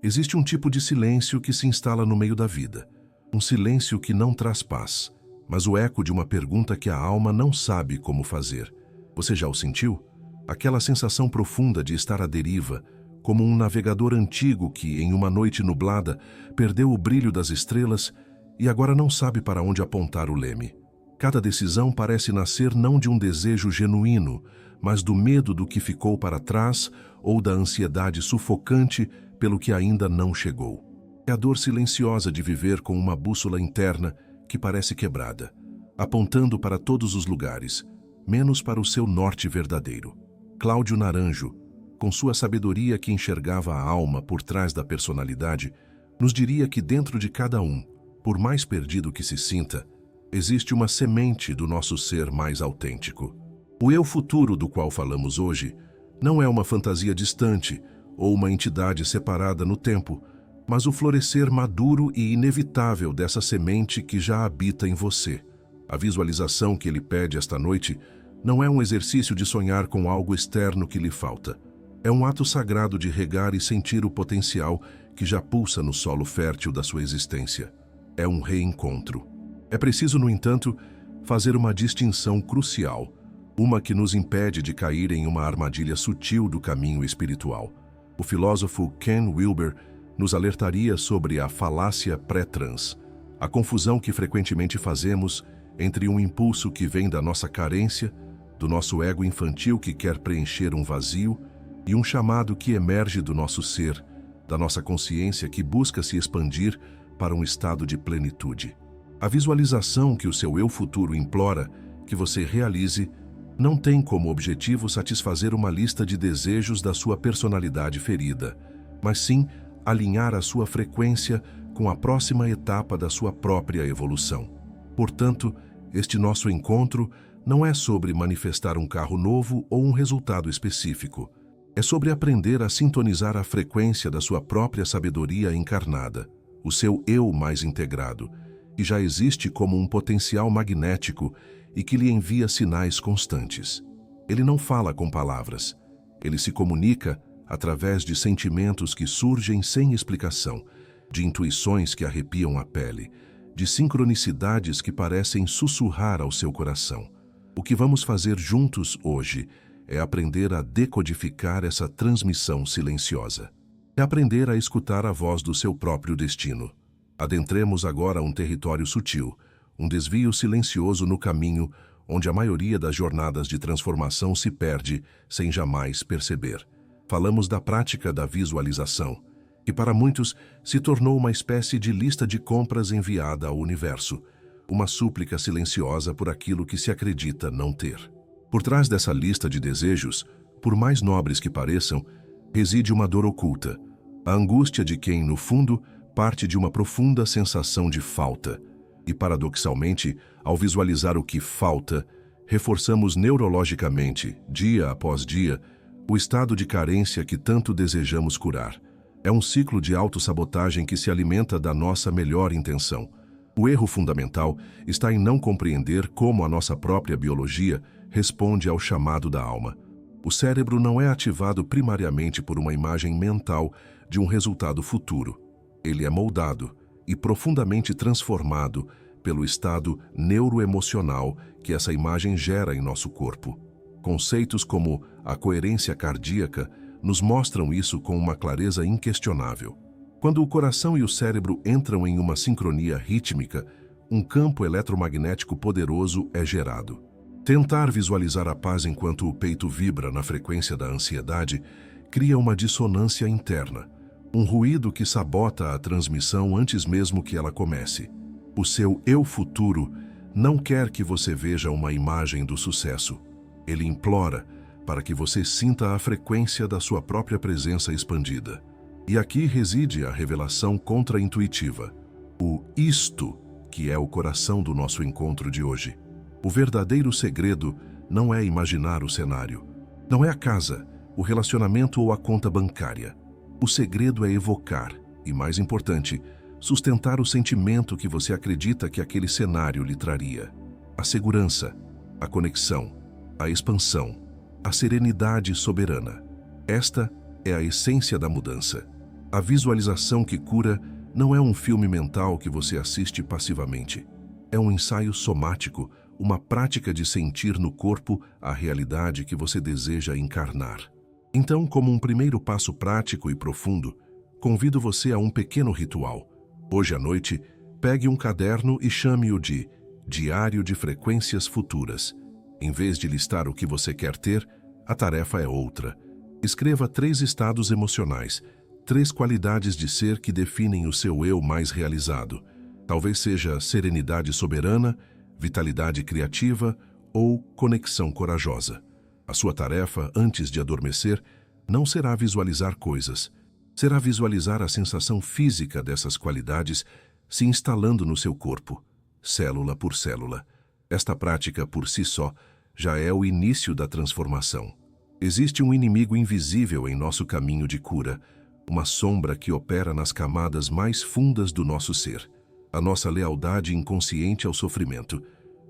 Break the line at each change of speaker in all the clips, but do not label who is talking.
Existe um tipo de silêncio que se instala no meio da vida. Um silêncio que não traz paz, mas o eco de uma pergunta que a alma não sabe como fazer. Você já o sentiu? Aquela sensação profunda de estar à deriva, como um navegador antigo que, em uma noite nublada, perdeu o brilho das estrelas e agora não sabe para onde apontar o leme. Cada decisão parece nascer não de um desejo genuíno, mas do medo do que ficou para trás ou da ansiedade sufocante pelo que ainda não chegou. É a dor silenciosa de viver com uma bússola interna que parece quebrada, apontando para todos os lugares, menos para o seu norte verdadeiro. Cláudio Naranjo, com sua sabedoria que enxergava a alma por trás da personalidade, nos diria que dentro de cada um, por mais perdido que se sinta, existe uma semente do nosso ser mais autêntico. O eu futuro do qual falamos hoje não é uma fantasia distante ou uma entidade separada no tempo, mas o florescer maduro e inevitável dessa semente que já habita em você. A visualização que ele pede esta noite não é um exercício de sonhar com algo externo que lhe falta. É um ato sagrado de regar e sentir o potencial que já pulsa no solo fértil da sua existência. É um reencontro. É preciso, no entanto, fazer uma distinção crucial, uma que nos impede de cair em uma armadilha sutil do caminho espiritual. O filósofo Ken Wilber nos alertaria sobre a falácia pré-trans, a confusão que frequentemente fazemos entre um impulso que vem da nossa carência, do nosso ego infantil que quer preencher um vazio, e um chamado que emerge do nosso ser, da nossa consciência que busca se expandir para um estado de plenitude. A visualização que o seu eu futuro implora que você realize não tem como objetivo satisfazer uma lista de desejos da sua personalidade ferida, mas sim alinhar a sua frequência com a próxima etapa da sua própria evolução. Portanto, este nosso encontro não é sobre manifestar um carro novo ou um resultado específico. É sobre aprender a sintonizar a frequência da sua própria sabedoria encarnada, o seu eu mais integrado, que já existe como um potencial magnético e que lhe envia sinais constantes. Ele não fala com palavras, ele se comunica através de sentimentos que surgem sem explicação, de intuições que arrepiam a pele, de sincronicidades que parecem sussurrar ao seu coração. O que vamos fazer juntos hoje é aprender a decodificar essa transmissão silenciosa. É aprender a escutar a voz do seu próprio destino. Adentremos agora um território sutil, um desvio silencioso no caminho onde a maioria das jornadas de transformação se perde sem jamais perceber. Falamos da prática da visualização, que para muitos se tornou uma espécie de lista de compras enviada ao universo, uma súplica silenciosa por aquilo que se acredita não ter. Por trás dessa lista de desejos, por mais nobres que pareçam, reside uma dor oculta, a angústia de quem, no fundo, parte de uma profunda sensação de falta. E, paradoxalmente, ao visualizar o que falta, reforçamos neurologicamente, dia após dia, o estado de carência que tanto desejamos curar. É um ciclo de autossabotagem que se alimenta da nossa melhor intenção. O erro fundamental está em não compreender como a nossa própria biologia responde ao chamado da alma. O cérebro não é ativado primariamente por uma imagem mental de um resultado futuro. Ele é moldado e profundamente transformado pelo estado neuroemocional que essa imagem gera em nosso corpo. Conceitos como a coerência cardíaca nos mostram isso com uma clareza inquestionável. Quando o coração e o cérebro entram em uma sincronia rítmica, um campo eletromagnético poderoso é gerado. Tentar visualizar a paz enquanto o peito vibra na frequência da ansiedade cria uma dissonância interna, um ruído que sabota a transmissão antes mesmo que ela comece. O seu eu futuro não quer que você veja uma imagem do sucesso. Ele implora para que você sinta a frequência da sua própria presença expandida. E aqui reside a revelação contra-intuitiva, o isto, que é o coração do nosso encontro de hoje. O verdadeiro segredo não é imaginar o cenário. Não é a casa, o relacionamento ou a conta bancária. O segredo é evocar, e mais importante, sustentar o sentimento que você acredita que aquele cenário lhe traria. A segurança, a conexão, a expansão, a serenidade soberana. Esta é a essência da mudança. A visualização que cura não é um filme mental que você assiste passivamente. É um ensaio somático, uma prática de sentir no corpo a realidade que você deseja encarnar. Então, como um primeiro passo prático e profundo, convido você a um pequeno ritual. Hoje à noite, pegue um caderno e chame-o de Diário de Frequências Futuras. Em vez de listar o que você quer ter, a tarefa é outra. Escreva 3 estados emocionais, 3 qualidades de ser que definem o seu eu mais realizado. Talvez seja serenidade soberana, vitalidade criativa ou conexão corajosa. A sua tarefa, antes de adormecer, não será visualizar coisas. Será visualizar a sensação física dessas qualidades se instalando no seu corpo, célula por célula. Esta prática, por si só, já é o início da transformação. Existe um inimigo invisível em nosso caminho de cura, uma sombra que opera nas camadas mais fundas do nosso ser. A nossa lealdade inconsciente ao sofrimento.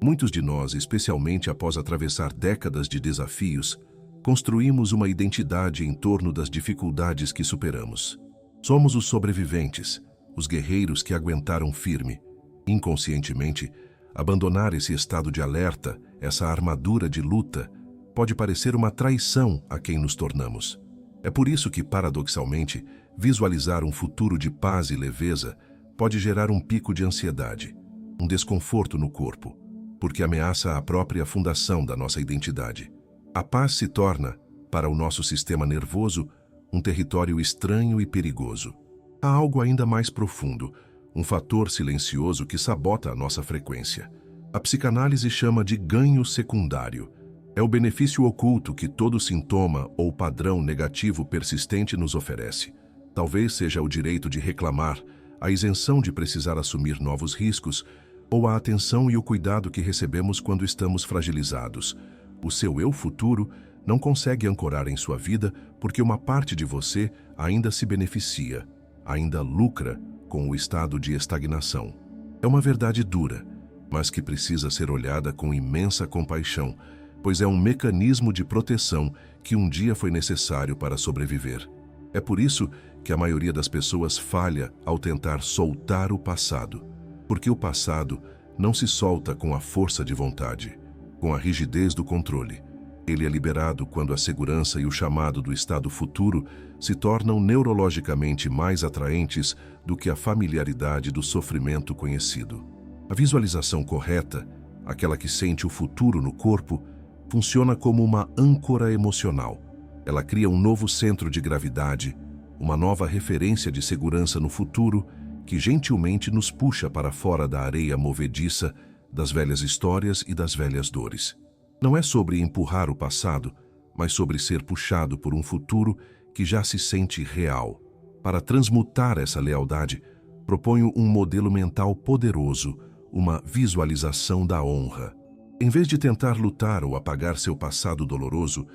Muitos de nós, especialmente após atravessar décadas de desafios, construímos uma identidade em torno das dificuldades que superamos. Somos os sobreviventes, os guerreiros que aguentaram firme. Inconscientemente, abandonar esse estado de alerta, essa armadura de luta, pode parecer uma traição a quem nos tornamos. É por isso que, paradoxalmente, visualizar um futuro de paz e leveza pode gerar um pico de ansiedade, um desconforto no corpo, porque ameaça a própria fundação da nossa identidade. A paz se torna, para o nosso sistema nervoso, um território estranho e perigoso. Há algo ainda mais profundo, um fator silencioso que sabota a nossa frequência. A psicanálise chama de ganho secundário. É o benefício oculto que todo sintoma ou padrão negativo persistente nos oferece. Talvez seja o direito de reclamar, a isenção de precisar assumir novos riscos, ou a atenção e o cuidado que recebemos quando estamos fragilizados. O seu eu futuro não consegue ancorar em sua vida porque uma parte de você ainda se beneficia, ainda lucra com o estado de estagnação. É uma verdade dura, mas que precisa ser olhada com imensa compaixão, pois é um mecanismo de proteção que um dia foi necessário para sobreviver. É por isso que a maioria das pessoas falha ao tentar soltar o passado, porque o passado não se solta com a força de vontade, com a rigidez do controle. Ele é liberado quando a segurança e o chamado do estado futuro se tornam neurologicamente mais atraentes do que a familiaridade do sofrimento conhecido. A visualização correta, aquela que sente o futuro no corpo, funciona como uma âncora emocional. Ela cria um novo centro de gravidade, uma nova referência de segurança no futuro que gentilmente nos puxa para fora da areia movediça das velhas histórias e das velhas dores. Não é sobre empurrar o passado, mas sobre ser puxado por um futuro que já se sente real. Para transmutar essa lealdade, proponho um modelo mental poderoso, uma visualização da honra. Em vez de tentar lutar ou apagar seu passado doloroso,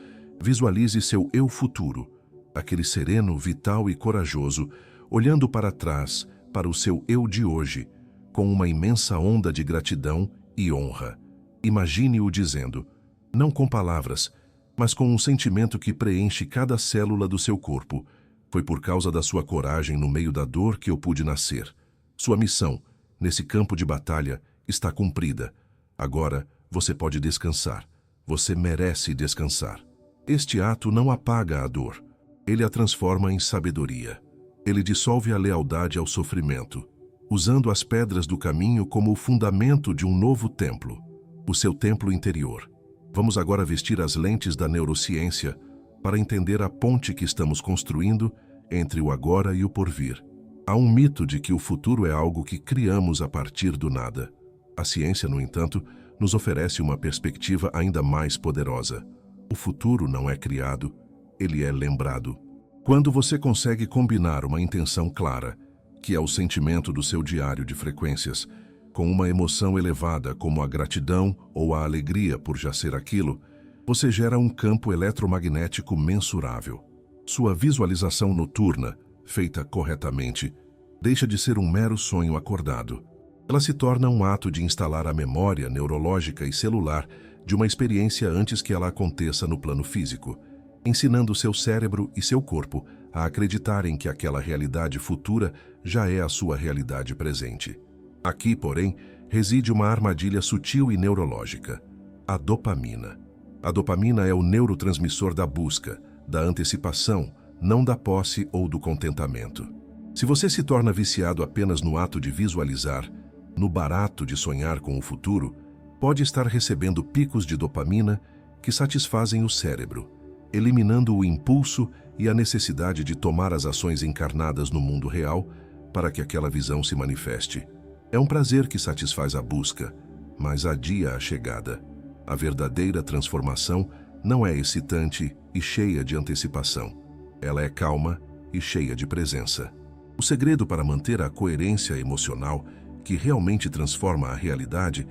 visualize seu eu futuro, aquele sereno, vital e corajoso, olhando para trás, para o seu eu de hoje, com uma imensa onda de gratidão e honra. Imagine-o dizendo, não com palavras, mas com um sentimento que preenche cada célula do seu corpo. Foi por causa da sua coragem no meio da dor que eu pude nascer. Sua missão, nesse campo de batalha, está cumprida. Agora, você pode descansar. Você merece descansar. Este ato não apaga a dor. Ele a transforma em sabedoria. Ele dissolve a lealdade ao sofrimento, usando as pedras do caminho como o fundamento de um novo templo, o seu templo interior. Vamos agora vestir as lentes da neurociência para entender a ponte que estamos construindo entre o agora e o porvir. Há um mito de que o futuro é algo que criamos a partir do nada. A ciência, no entanto, nos oferece uma perspectiva ainda mais poderosa. O futuro não é criado, ele é lembrado. Quando você consegue combinar uma intenção clara, que é o sentimento do seu diário de frequências, com uma emoção elevada como a gratidão ou a alegria por já ser aquilo, você gera um campo eletromagnético mensurável. Sua visualização noturna, feita corretamente, deixa de ser um mero sonho acordado. Ela se torna um ato de instalar a memória neurológica e celular de uma experiência antes que ela aconteça no plano físico, ensinando seu cérebro e seu corpo a acreditarem que aquela realidade futura já é a sua realidade presente. Aqui, porém, reside uma armadilha sutil e neurológica: a dopamina. A dopamina é o neurotransmissor da busca, da antecipação, não da posse ou do contentamento. Se você se torna viciado apenas no ato de visualizar, no barato de sonhar com o futuro, pode estar recebendo picos de dopamina que satisfazem o cérebro, eliminando o impulso e a necessidade de tomar as ações encarnadas no mundo real para que aquela visão se manifeste. É um prazer que satisfaz a busca, mas adia a chegada. A verdadeira transformação não é excitante e cheia de antecipação. Ela é calma e cheia de presença. O segredo para manter a coerência emocional que realmente transforma a realidade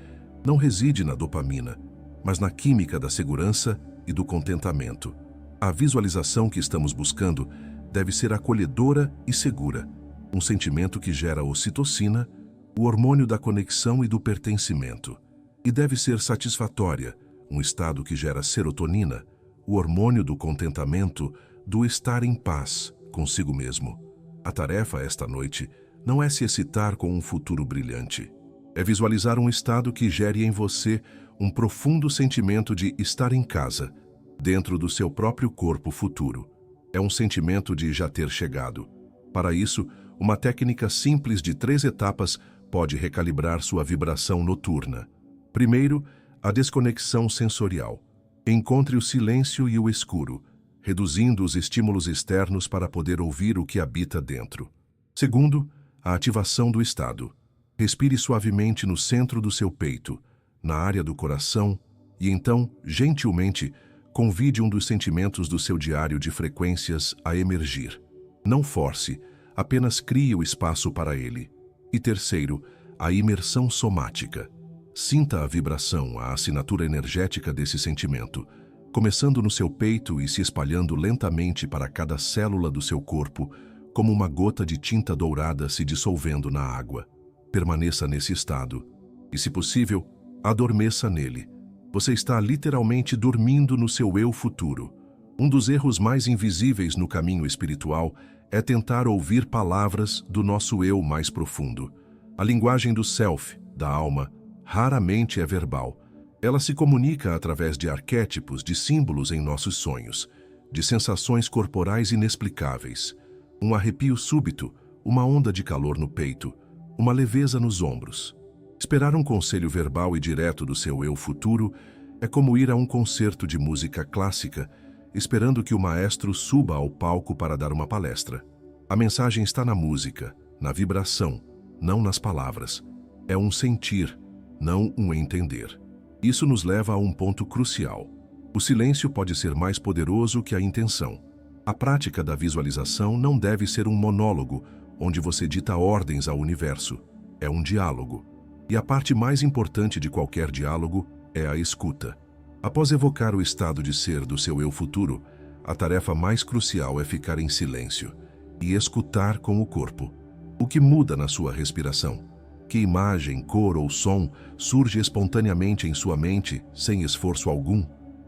não reside na dopamina, mas na química da segurança e do contentamento. A visualização que estamos buscando deve ser acolhedora e segura, um sentimento que gera ocitocina, o hormônio da conexão e do pertencimento. E deve ser satisfatória, um estado que gera serotonina, o hormônio do contentamento, do estar em paz consigo mesmo. A tarefa esta noite não é se excitar com um futuro brilhante. É visualizar um estado que gere em você um profundo sentimento de estar em casa, dentro do seu próprio corpo futuro. É um sentimento de já ter chegado. Para isso, uma técnica simples de 3 etapas pode recalibrar sua vibração noturna. Primeiro, a desconexão sensorial. Encontre o silêncio e o escuro, reduzindo os estímulos externos para poder ouvir o que habita dentro. Segundo, a ativação do estado. Respire suavemente no centro do seu peito, na área do coração, e então, gentilmente, convide um dos sentimentos do seu diário de frequências a emergir. Não force, apenas crie o espaço para ele. E terceiro, a imersão somática. Sinta a vibração, a assinatura energética desse sentimento, começando no seu peito e se espalhando lentamente para cada célula do seu corpo, como uma gota de tinta dourada se dissolvendo na água. Permaneça nesse estado e, se possível, adormeça nele. Você está literalmente dormindo no seu eu futuro. Um dos erros mais invisíveis no caminho espiritual é tentar ouvir palavras do nosso eu mais profundo. A linguagem do self, da alma, raramente é verbal. Ela se comunica através de arquétipos, de símbolos em nossos sonhos, de sensações corporais inexplicáveis. Um arrepio súbito, uma onda de calor no peito, uma leveza nos ombros. Esperar um conselho verbal e direto do seu eu futuro é como ir a um concerto de música clássica, esperando que o maestro suba ao palco para dar uma palestra. A mensagem está na música, na vibração, não nas palavras. É um sentir, não um entender. Isso nos leva a um ponto crucial. O silêncio pode ser mais poderoso que a intenção. A prática da visualização não deve ser um monólogo, onde você dita ordens ao universo. É um diálogo. E a parte mais importante de qualquer diálogo é a escuta. Após evocar o estado de ser do seu eu futuro, a tarefa mais crucial é ficar em silêncio e escutar com o corpo. O que muda na sua respiração? Que imagem, cor ou som surge espontaneamente em sua mente, sem esforço algum?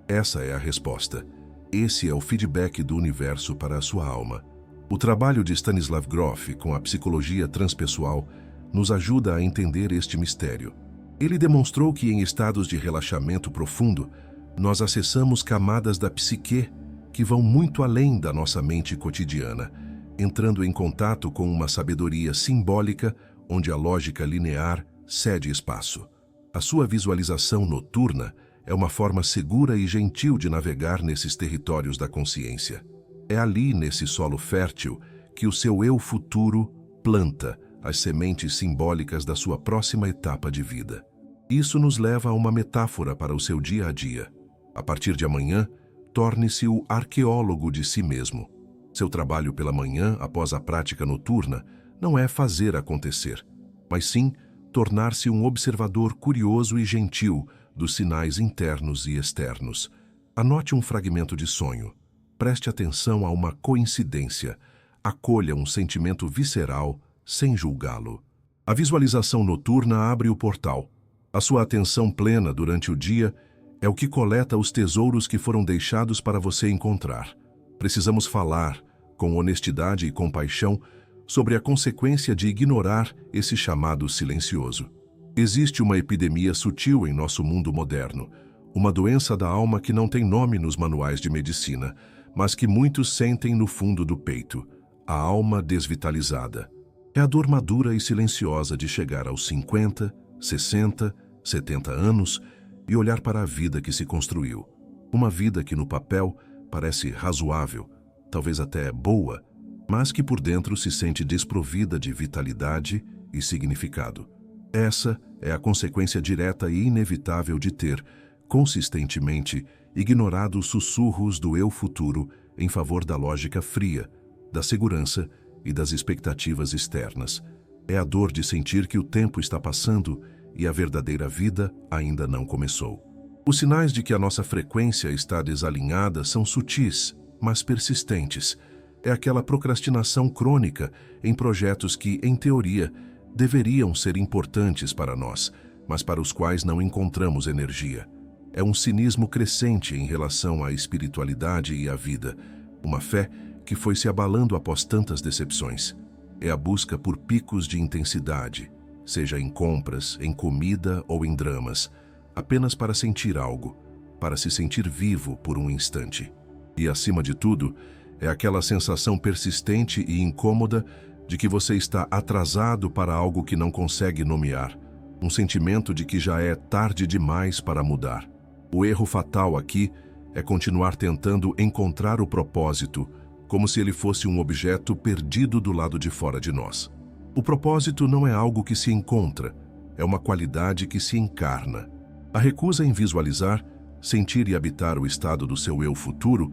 Essa é a resposta. Esse é o feedback do universo para a sua alma. O trabalho de Stanislav Grof com a psicologia transpessoal nos ajuda a entender este mistério. Ele demonstrou que em estados de relaxamento profundo, nós acessamos camadas da psique que vão muito além da nossa mente cotidiana, entrando em contato com uma sabedoria simbólica onde a lógica linear cede espaço. A sua visualização noturna é uma forma segura e gentil de navegar nesses territórios da consciência. É ali, nesse solo fértil, que o seu eu futuro planta as sementes simbólicas da sua próxima etapa de vida. Isso nos leva a uma metáfora para o seu dia a dia. A partir de amanhã, torne-se o arqueólogo de si mesmo. Seu trabalho pela manhã, após a prática noturna, não é fazer acontecer, mas sim tornar-se um observador curioso e gentil dos sinais internos e externos. Anote um fragmento de sonho. Preste atenção a uma coincidência. Acolha um sentimento visceral sem julgá-lo. A visualização noturna abre o portal. A sua atenção plena durante o dia é o que coleta os tesouros que foram deixados para você encontrar. Precisamos falar, com honestidade e compaixão, sobre a consequência de ignorar esse chamado silencioso. Existe uma epidemia sutil em nosso mundo moderno, uma doença da alma que não tem nome nos manuais de medicina, mas que muitos sentem no fundo do peito: a alma desvitalizada. É a dor madura e silenciosa de chegar aos 50, 60, 70 anos e olhar para a vida que se construiu. Uma vida que no papel parece razoável, talvez até boa, mas que por dentro se sente desprovida de vitalidade e significado. Essa é a consequência direta e inevitável de ter, consistentemente, ignorado os sussurros do eu futuro em favor da lógica fria, da segurança e das expectativas externas. É a dor de sentir que o tempo está passando e a verdadeira vida ainda não começou. Os sinais de que a nossa frequência está desalinhada são sutis, mas persistentes. É aquela procrastinação crônica em projetos que, em teoria, deveriam ser importantes para nós, mas para os quais não encontramos energia. É um cinismo crescente em relação à espiritualidade e à vida, uma fé que foi se abalando após tantas decepções. É a busca por picos de intensidade, seja em compras, em comida ou em dramas, apenas para sentir algo, para se sentir vivo por um instante. E, acima de tudo, é aquela sensação persistente e incômoda de que você está atrasado para algo que não consegue nomear, um sentimento de que já é tarde demais para mudar. O erro fatal aqui é continuar tentando encontrar o propósito, como se ele fosse um objeto perdido do lado de fora de nós. O propósito não é algo que se encontra, é uma qualidade que se encarna. A recusa em visualizar, sentir e habitar o estado do seu eu futuro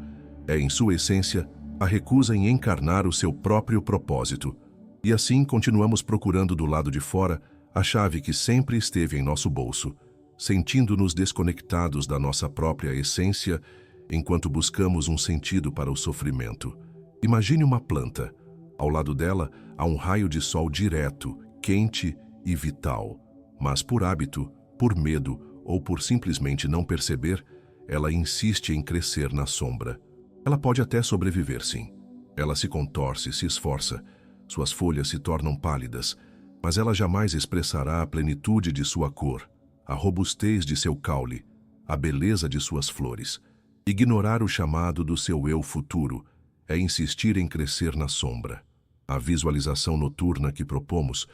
é, em sua essência, a recusa em encarnar o seu próprio propósito. E assim continuamos procurando do lado de fora a chave que sempre esteve em nosso bolso, sentindo-nos desconectados da nossa própria essência enquanto buscamos um sentido para o sofrimento. Imagine uma planta. Ao lado dela há um raio de sol direto, quente e vital. Mas por hábito, por medo ou por simplesmente não perceber, ela insiste em crescer na sombra. Ela pode até sobreviver, sim. Ela se contorce, se esforça. Suas folhas se tornam pálidas, mas ela jamais expressará a plenitude de sua cor, a robustez de seu caule, a beleza de suas flores. Ignorar o chamado do seu eu futuro é insistir em crescer na sombra. A visualização noturna que propomos,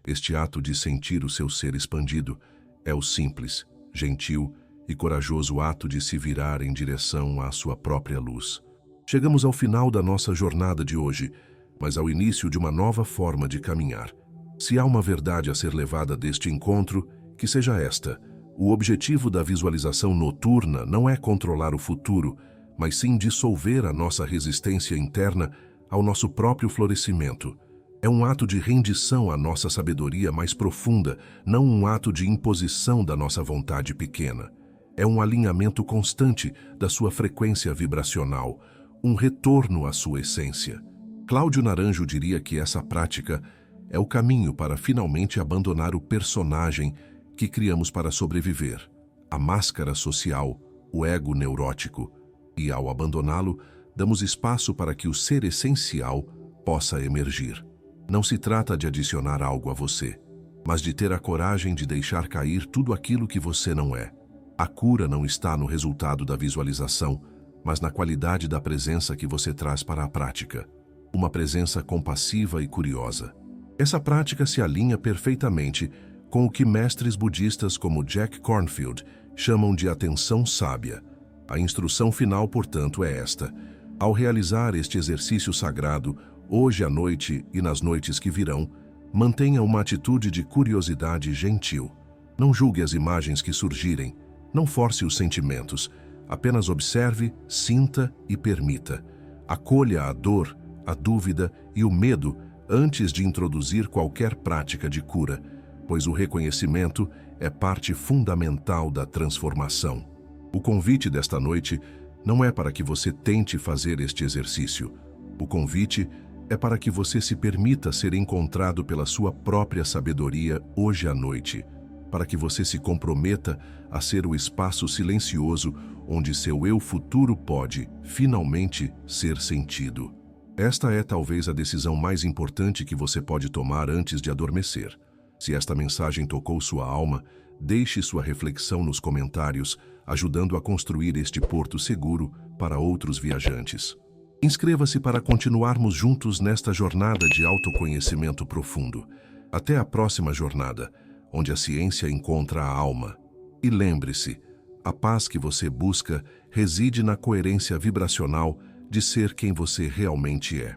este ato de sentir o seu ser expandido, é o simples, gentil e corajoso ato de se virar em direção à sua própria luz. Chegamos ao final da nossa jornada de hoje, mas ao início de uma nova forma de caminhar. Se há uma verdade a ser levada deste encontro, que seja esta: o objetivo da visualização noturna não é controlar o futuro, mas sim dissolver a nossa resistência interna ao nosso próprio florescimento. É um ato de rendição à nossa sabedoria mais profunda, não um ato de imposição da nossa vontade pequena. É um alinhamento constante da sua frequência vibracional, um retorno à sua essência. Cláudio Naranjo diria que essa prática é o caminho para finalmente abandonar o personagem que criamos para sobreviver, a máscara social, o ego neurótico, e ao abandoná-lo, damos espaço para que o ser essencial possa emergir. Não se trata de adicionar algo a você, mas de ter a coragem de deixar cair tudo aquilo que você não é. A cura não está no resultado da visualização, mas na qualidade da presença que você traz para a prática. Uma presença compassiva e curiosa. Essa prática se alinha perfeitamente com o que mestres budistas como Jack Kornfield chamam de atenção sábia. A instrução final, portanto, é esta: ao realizar este exercício sagrado, hoje à noite e nas noites que virão, mantenha uma atitude de curiosidade gentil. Não julgue as imagens que surgirem, não force os sentimentos, apenas observe, sinta e permita. Acolha a dor, a dúvida e o medo antes de introduzir qualquer prática de cura, pois o reconhecimento é parte fundamental da transformação. O convite desta noite não é para que você tente fazer este exercício. O convite é para que você se permita ser encontrado pela sua própria sabedoria hoje à noite, para que você se comprometa a ser o espaço silencioso onde seu eu futuro pode, finalmente, ser sentido. Esta é talvez a decisão mais importante que você pode tomar antes de adormecer. Se esta mensagem tocou sua alma, deixe sua reflexão nos comentários, ajudando a construir este porto seguro para outros viajantes. Inscreva-se para continuarmos juntos nesta jornada de autoconhecimento profundo. Até a próxima jornada, onde a ciência encontra a alma. E lembre-se, a paz que você busca reside na coerência vibracional de ser quem você realmente é.